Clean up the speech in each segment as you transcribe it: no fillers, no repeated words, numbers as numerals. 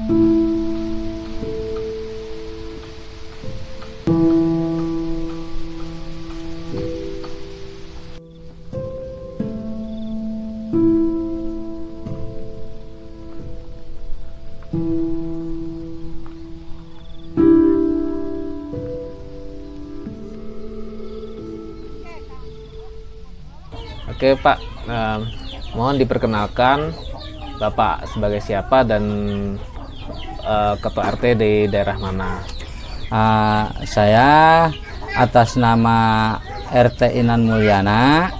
Oke Pak, mohon diperkenalkan Bapak sebagai siapa dan Ketua RT di daerah mana? Saya atas nama RT Inan Mulyana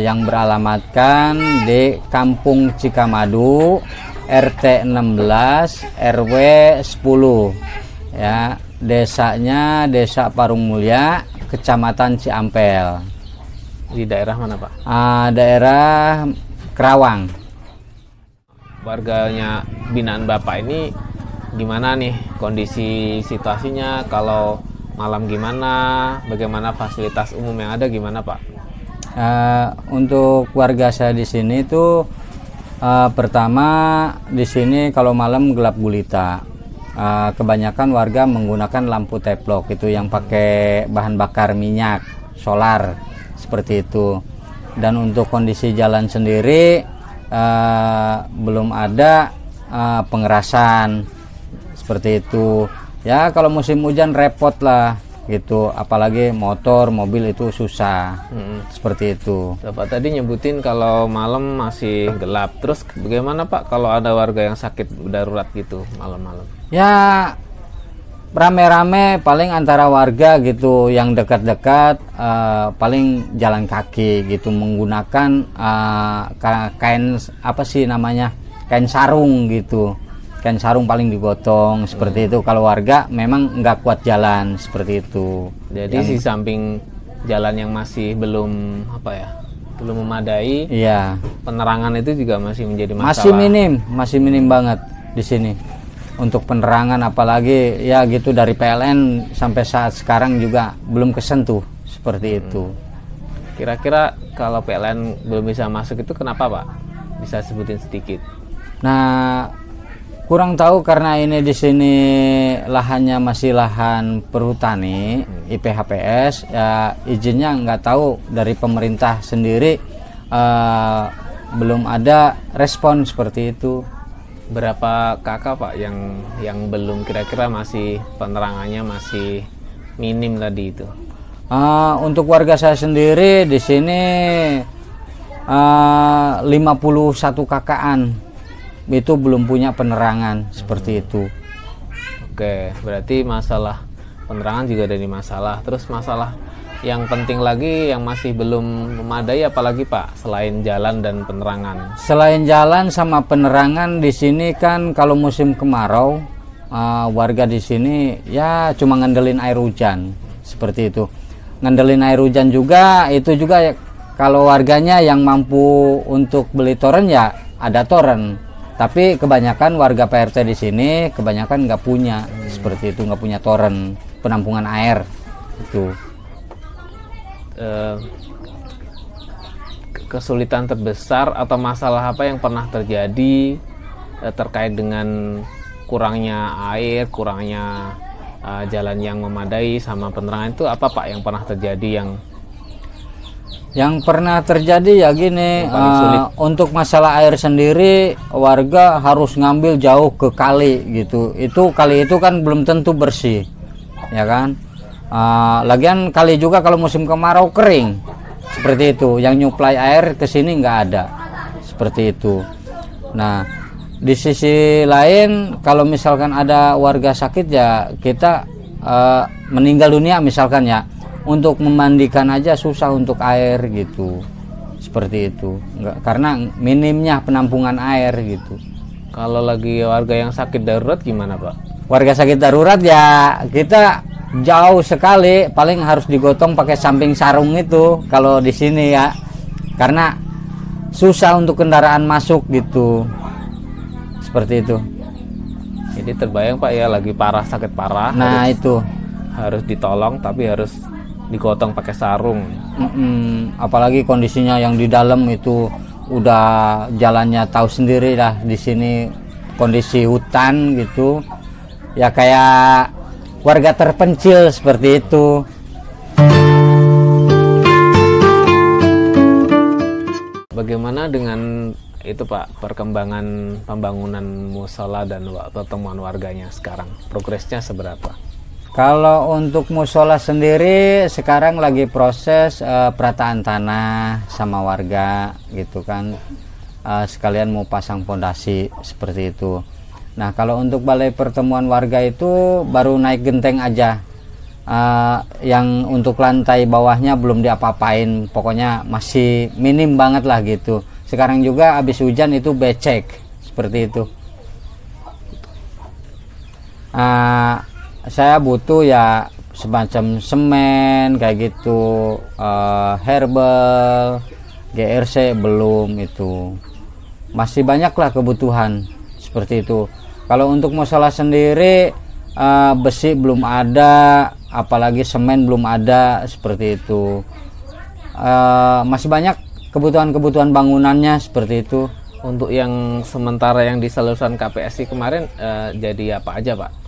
yang beralamatkan di Kampung Cikamadu, RT 16 RW 10 ya, desanya Desa Parung Mulya, Kecamatan Ciampel. Di daerah mana Pak? Daerah Kerawang. Warganya binaan Bapak ini gimana nih kondisi situasinya? Kalau malam gimana? Bagaimana fasilitas umum yang ada gimana Pak? Untuk warga saya di sini tuh pertama di sini kalau malam gelap gulita. Kebanyakan warga menggunakan lampu teplok itu yang pakai bahan bakar minyak solar seperti itu. Dan untuk kondisi jalan sendiri belum ada pengerasan seperti itu ya. Kalau musim hujan repot lah gitu, apalagi motor mobil itu susah. Seperti itu. Bapak tadi nyebutin kalau malam masih gelap, terus bagaimana Pak kalau ada warga yang sakit darurat gitu malam-malam? Ya rame-rame paling antara warga gitu yang dekat-dekat, paling jalan kaki gitu menggunakan kain apa sih namanya, kain sarung gitu. Kain sarung paling digotong seperti itu. Kalau warga memang nggak kuat jalan seperti itu. Jadi di samping jalan yang masih belum belum memadai, iya, penerangan itu juga masih menjadi masalah. Masih minim banget di sini untuk penerangan, apalagi ya gitu dari PLN sampai saat sekarang juga belum kesentuh seperti itu. Kira-kira kalau PLN belum bisa masuk itu kenapa Pak? Bisa sebutin sedikit. Nah, kurang tahu karena ini di sini lahannya masih lahan perhutani, IPHPS ya, izinnya nggak tahu dari pemerintah sendiri, belum ada respon seperti itu. Berapa kakak Pak yang belum, kira-kira masih penerangannya masih minim tadi itu? Untuk warga saya sendiri di sini 51 kakaan itu belum punya penerangan seperti itu. Oke, berarti masalah penerangan juga ada masalah. Terus masalah yang penting lagi yang masih belum memadai apalagi Pak, selain jalan dan penerangan? Selain jalan sama penerangan di sini kan kalau musim kemarau, warga di sini ya cuma ngandelin air hujan seperti itu. Ngandelin air hujan juga itu juga ya, kalau warganya yang mampu untuk beli toren ya ada toren. Tapi kebanyakan warga PRT di sini kebanyakan nggak punya seperti itu, nggak punya toren penampungan air itu. Kesulitan terbesar atau masalah apa yang pernah terjadi terkait dengan kurangnya air, kurangnya jalan yang memadai sama penerangan itu apa Pak yang pernah terjadi? Yang pernah terjadi ya gini, untuk masalah air sendiri warga harus ngambil jauh ke kali gitu. Itu kali itu kan belum tentu bersih ya kan. Lagian kali juga kalau musim kemarau kering seperti itu, yang nyuplai air ke sini nggak ada seperti itu. Nah, di sisi lain kalau misalkan ada warga sakit ya kita meninggal dunia misalkan ya, untuk memandikan aja susah untuk air gitu seperti itu, karena minimnya penampungan air gitu. Kalau lagi warga yang sakit darurat gimana Pak? Warga sakit darurat ya kita jauh sekali, paling harus digotong pakai samping sarung itu kalau di sini ya, karena susah untuk kendaraan masuk gitu seperti itu. Jadi terbayang Pak ya, lagi parah, sakit parah, nah itu harus ditolong tapi harus digotong pakai sarung. Apalagi kondisinya yang di dalam itu udah jalannya tahu sendiri lah di sini kondisi hutan gitu ya, kayak warga terpencil seperti itu. Bagaimana dengan itu Pak, perkembangan pembangunan musola dan pertemuan warganya sekarang? Progresnya seberapa? Kalau untuk musola sendiri sekarang lagi proses perataan tanah sama warga gitu kan, sekalian mau pasang fondasi seperti itu. Nah kalau untuk balai pertemuan warga itu baru naik genteng aja, yang untuk lantai bawahnya belum diapa-apain, pokoknya masih minim banget lah gitu. Sekarang juga habis hujan itu becek seperti itu. Saya butuh ya semacam semen kayak gitu, herbal, GRC belum, itu masih banyaklah kebutuhan seperti itu. Kalau untuk musola sendiri besi belum ada, apalagi semen belum ada seperti itu. Masih banyak kebutuhan-kebutuhan bangunannya seperti itu. Untuk yang sementara yang disalurkan KPSI kemarin jadi apa aja Pak?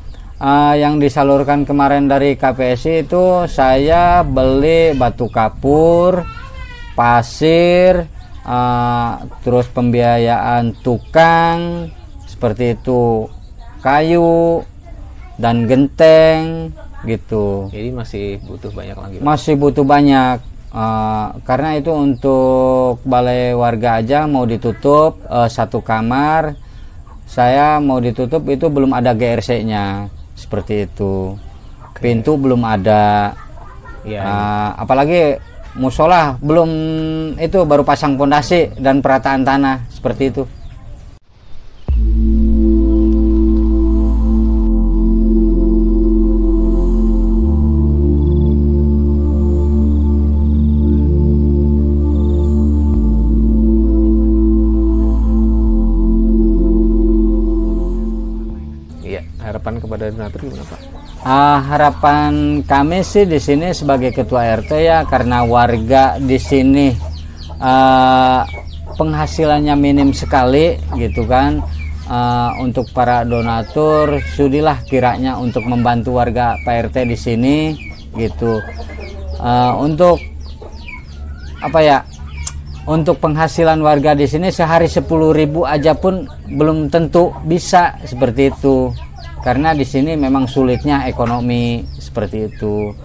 Yang disalurkan kemarin dari KPSI itu saya beli batu kapur, pasir, terus pembiayaan tukang seperti itu, kayu dan genteng gitu. Jadi masih butuh banyak lagi Pak? Masih butuh banyak, karena itu untuk balai warga aja mau ditutup satu kamar, saya mau ditutup itu belum ada GRC nya seperti itu. Pintu belum ada ya, apalagi musola belum, itu baru pasang fondasi dan perataan tanah seperti itu. harapan kepada donatur gimana Pak? Harapan kami sih di sini sebagai ketua RT ya, karena warga di sini penghasilannya minim sekali gitu kan. Untuk para donatur sudilah kiranya untuk membantu warga Pak RT di sini gitu. Untuk apa ya? Untuk penghasilan warga di sini sehari 10.000 aja pun belum tentu bisa seperti itu. Karena di sini memang sulitnya ekonomi seperti itu.